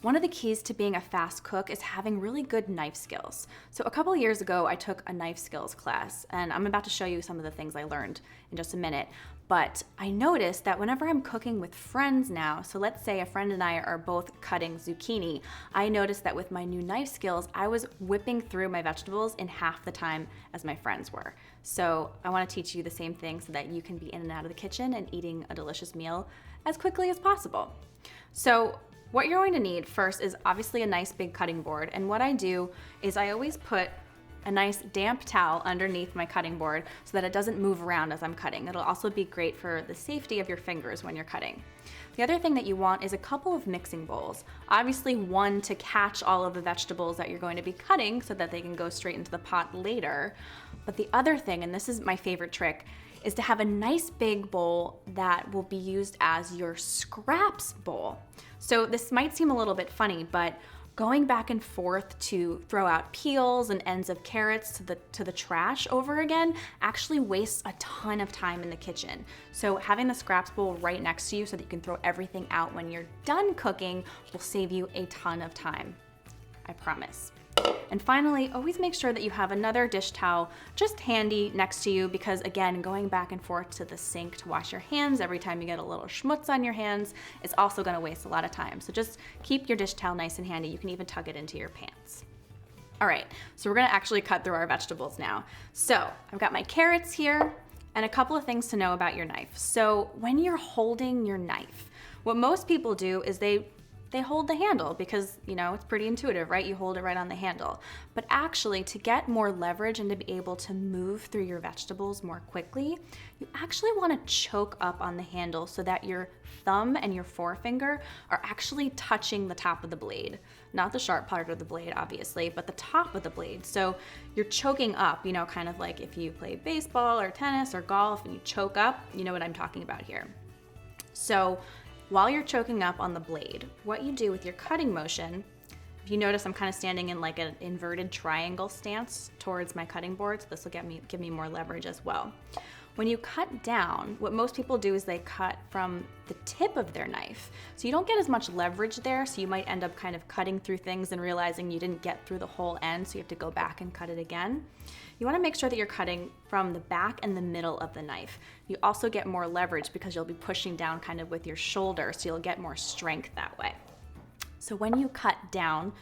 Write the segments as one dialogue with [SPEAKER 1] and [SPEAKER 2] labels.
[SPEAKER 1] One of the keys to being a fast cook is having really good knife skills. So a couple of years ago, I took a knife skills class, and I'm about to show you some of the things I learned in just a minute. But I noticed that whenever I'm cooking with friends now, so let's say a friend and I are both cutting zucchini, I noticed that with my new knife skills, I was whipping through my vegetables in half the time as my friends were. So I want to teach you the same thing so that you can be in and out of the kitchen and eating a delicious meal as quickly as possible. So what you're going to need first is obviously a nice big cutting board. And what I do is I always put a nice damp towel underneath my cutting board so that it doesn't move around as I'm cutting. It'll also be great for the safety of your fingers when you're cutting. The other thing that you want is a couple of mixing bowls. Obviously one to catch all of the vegetables that you're going to be cutting so that they can go straight into the pot later. But the other thing, and this is my favorite trick, is to have a nice big bowl that will be used as your scraps bowl. So this might seem a little bit funny, but going back and forth to throw out peels and ends of carrots to the trash over again actually wastes a ton of time in the kitchen. So having the scraps bowl right next to you so that you can throw everything out when you're done cooking will save you a ton of time. I promise. And finally, always make sure that you have another dish towel just handy next to you because again, going back and forth to the sink to wash your hands every time you get a little schmutz on your hands is also gonna waste a lot of time. So just keep your dish towel nice and handy. You can even tuck it into your pants. All right, so we're gonna actually cut through our vegetables now. So I've got my carrots here and a couple of things to know about your knife. So when you're holding your knife, what most people do is they hold the handle because, you know, it's pretty intuitive, right? You hold it right on the handle. But actually, to get more leverage and to be able to move through your vegetables more quickly, you actually want to choke up on the handle so that your thumb and your forefinger are actually touching the top of the blade. Not the sharp part of the blade, obviously, but the top of the blade. So you're choking up, you know, kind of like if you play baseball or tennis or golf and you choke up, you know what I'm talking about here. So while you're choking up on the blade, what you do with your cutting motion, if you notice I'm kind of standing in like an inverted triangle stance towards my cutting board, so this will give me more leverage as well. When you cut down, what most people do is they cut from the tip of their knife. So you don't get as much leverage there, so you might end up kind of cutting through things and realizing you didn't get through the whole end, so you have to go back and cut it again. You want to make sure that you're cutting from the back and the middle of the knife. You also get more leverage because you'll be pushing down kind of with your shoulder, so you'll get more strength that way. So when you cut down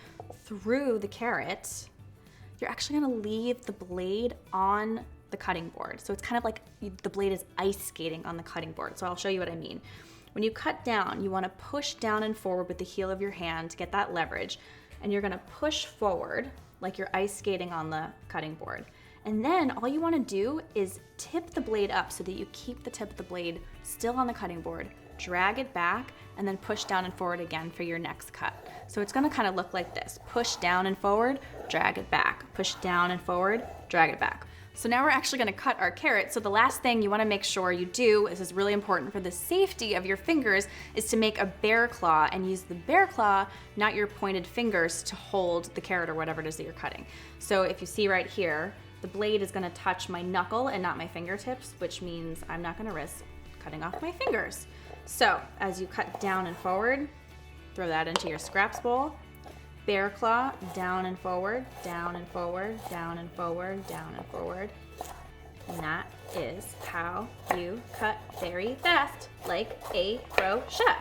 [SPEAKER 1] through the carrot, you're actually going to leave the blade on the cutting board. So it's kind of like the blade is ice skating on the cutting board. So I'll show you what I mean. When you cut down, you want to push down and forward with the heel of your hand to get that leverage. And you're going to push forward like you're ice skating on the cutting board. And then all you want to do is tip the blade up so that you keep the tip of the blade still on the cutting board, drag it back, and then push down and forward again for your next cut. So it's going to kind of look like this. Push down and forward, drag it back. Push down and forward, drag it back. So now we're actually going to cut our carrot. So the last thing you want to make sure you do, this is really important for the safety of your fingers, is to make a bear claw and use the bear claw, not your pointed fingers, to hold the carrot or whatever it is that you're cutting. So if you see right here, the blade is going to touch my knuckle and not my fingertips, which means I'm not going to risk cutting off my fingers. So as you cut down and forward, throw that into your scraps bowl. Bear claw, down and forward, down and forward, down and forward, down and forward. And that is how you cut very fast, like a pro chef.